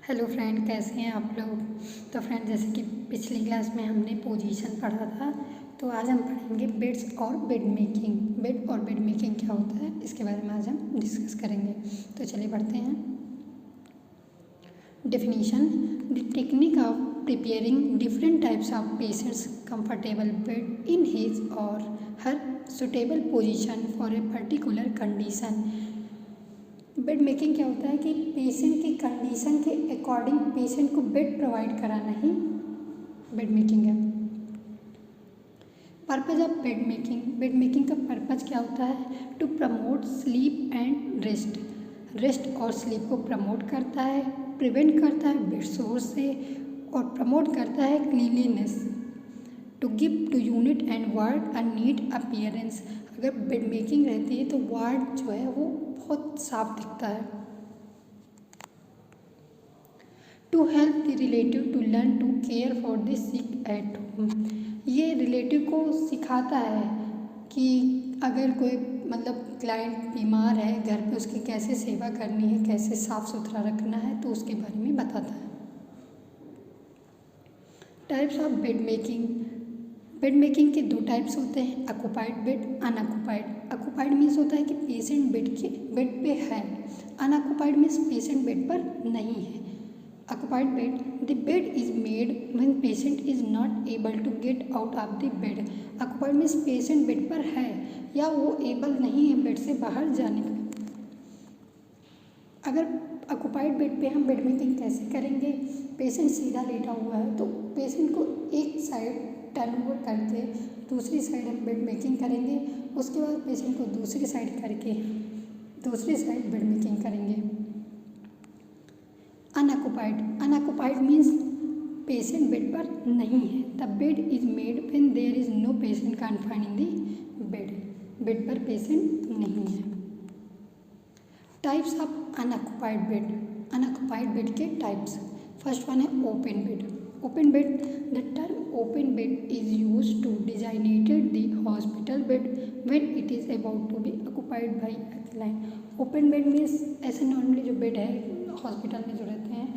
Hello friend, कैसे हैं आप लोग। तो फ्रेंड, जैसे कि पिछली क्लास में हमने पोजीशन पढ़ा था, तो आज हम पढ़ेंगे बेड्स और बेड मेकिंग। बेड और बेड मेकिंग क्या होता है, इसके बारे में आज हम डिस्कस करेंगे। तो चलिए पढ़ते हैं। Definition: the technique of preparing different types of patients comfortable bed in his or her suitable position for a particular condition. Bed making क्या होता है कि पेशेंट की कंडीशन के अकॉर्डिंग पेशेंट को बेड प्रोवाइड कराना ही बेड मेकिंग है। Purpose of bed making: bed making का पर्पज़ क्या होता है? To promote sleep and rest. Rest और स्लीप को प्रमोट करता है, प्रिवेंट करता है बेड सोर से, और प्रमोट करता है cleanliness. To give to unit and ward a neat appearance. अगर बेड मेकिंग रहती है तो वार्ड जो है वो बहुत साफ दिखता है। To help the relative to learn to care for the sick at home. ये रिलेटिव को सिखाता है कि अगर कोई क्लाइंट बीमार है घर पे, उसकी कैसे सेवा करनी है, कैसे साफ़ सुथरा रखना है, तो उसके बारे में बताता है। Types of bed making: bed making के दो टाइप्स होते हैं, occupied bed, unoccupied. Occupied means होता है कि पेशेंट बेड पे है, अनऑक्युपाइड मीन्स पेशेंट बेड पर नहीं है। Occupied bed: the bed is made when patient is not able to get out of the bed. Occupied means patient bed पर है या वो एबल नहीं है बेड से बाहर जाने का। अगर ऑक्युपाइड बेड पे हम बेड मेकिंग कैसे करेंगे? पेशेंट सीधा लेटा हुआ है तो पेशेंट को एक साइड टर्न ओवर करके दूसरी साइड हम बेड मेकिंग करेंगे। उसके बाद पेशेंट को दूसरी साइड करके दूसरी साइड बेड मेकिंग करेंगे। Unoccupied: unoccupied means patient bed पर नहीं है। The bed is made when there is no patient confined in the bed. Bed पर पेशेंट नहीं है। Types of unoccupied bed: unoccupied bed के टाइप्स। फर्स्ट वन है open bed. Open bed: the term open bed is use to designated the hospital bed when it is about to be occupied by a client. Open bed means ऐसे normally जो bed है hospital में जो रहते हैं,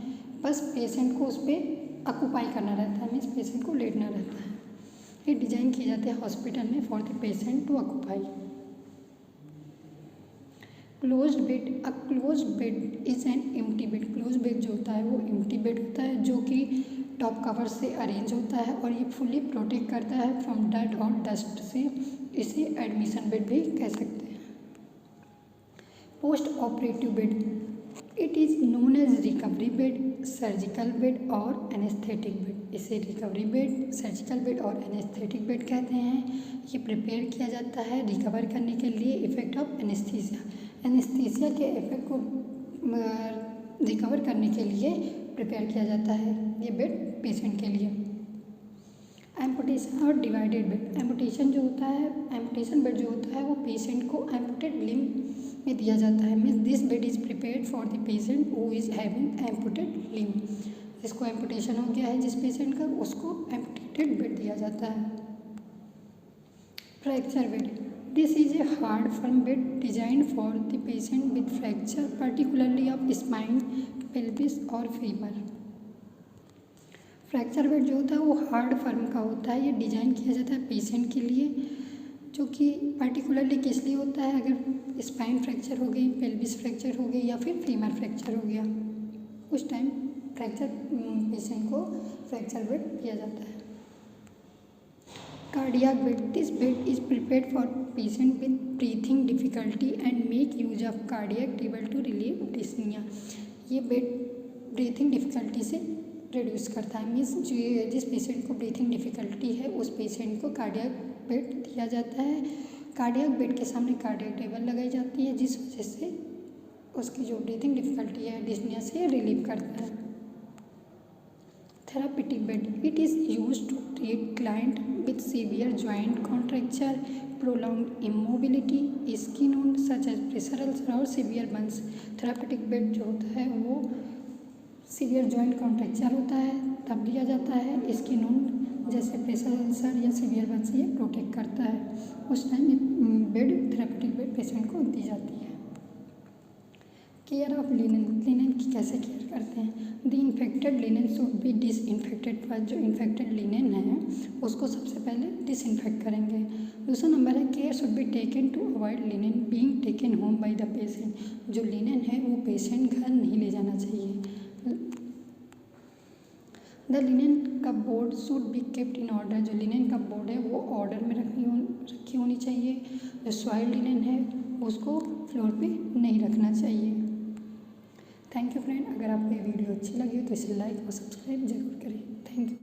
बस patient को उस पर ऑक्युपाई करना रहता है, मीन्स पेशेंट को लेटना रहता है। ये डिज़ाइन किए जाते हैं हॉस्पिटल में for the patient to occupy. Closed bed: a closed bed is an empty bed. Close bed जो होता है वो एम्प्टी बेड होता है, जो कि टॉप कवर से अरेंज होता है और ये फुल्ली प्रोटेक्ट करता है फ्रॉम डर्ट और डस्ट से। इसे एडमिशन बेड भी कह सकते हैं। Post operative bed: it is known as recovery bed, surgical bed और एनेस्थेटिक बेड। इसे रिकवरी बेड, सर्जिकल बेड और एनेस्थेटिक बेड कहते हैं। ये प्रिपेयर किया जाता है रिकवर करने के लिए इफेक्ट ऑफ एनेस्थीसिया। एनेस्थीसिया के इफेक्ट को रिकवर करने के लिए प्रिपेयर किया जाता है ये बेड पेशेंट के लिए। एम्पुटेशन और डिवाइडेड बेड: एम्पुटेशन जो होता है, एम्पुटेशन बेड जो होता है वो पेशेंट को एम्पुटेड लिम्ब में दिया जाता है। Means this bed is prepared for the patient who is having amputated limb. जिसको एम्पुटेशन हो गया है जिस पेशेंट का, उसको एम्पुटेड बेड दिया जाता है। Fracture bed: this is a hard firm bed designed for the patient with fracture particularly of spine, pelvis और फीमर। फ्रैक्चर बेड जो होता है वो हार्ड फर्म का होता है। ये डिज़ाइन किया जाता है पेशेंट के लिए, जो कि पर्टिकुलरली किस लिए होता है? अगर स्पाइन फ्रैक्चर हो गई, पेल्विस फ्रैक्चर हो गई या फिर फीमर फ्रैक्चर हो गया, उस टाइम पेशेंट को फ्रैक्चर बेड दिया जाता है। Cardiac bed: this bed is prepared for patient with breathing difficulty and make use of cardiac table to relieve dyspnoea. ये बेड ब्रीथिंग डिफिकल्टी से रिड्यूस करता है। मीन्स जिस पेशेंट को ब्रीथिंग डिफिकल्टी है उस पेशेंट को कार्डियक बेड दिया जाता है। कार्डियक बेड के सामने कार्डियक टेबल लगाई जाती है, जिस वजह से उसकी जो ब्रीथिंग डिफिकल्टी है डिस्निया से रिलीव करता है। Therapeutic bed: it is use to treat client with severe joint contracture, prolonged immobility, skin wound such as pressure ulcer और सीवियर बर्न्स। थेरापेटिक बेड जो होता है वो सीवियर जॉइंट कॉन्ट्रैक्चर होता है तब दिया जाता है। स्किन वुंड जैसे प्रेशर अल्सर या सीवियर बर्न से ये प्रोटेक्ट करता है, उस टाइम ये बेड थेरापेटिक बेड पेशेंट को दी जाती है। केयर ऑफ लिनन, लिनन की कैसे केयर करते हैं। The infected linen should be disinfected first, जो इन्फेक्टेड लिनन है उसको सबसे पहले डिसइंफेक्ट करेंगे। दूसरा नंबर है care should be taken to avoid linen being taken home by the patient, जो लिनन है वो पेशेंट घर नहीं ले जाना चाहिए। The linen cupboard should be kept in order, जो लिनन कपबोर्ड है वो ऑर्डर में रखी होनी चाहिए। जो सॉइल लिनन है उसको फ्लोर पे नहीं रखना चाहिए। थैंक यू फ्रेंड, अगर आपको ये वीडियो अच्छी लगी तो इसे लाइक और सब्सक्राइब जरूर करें। Thank you.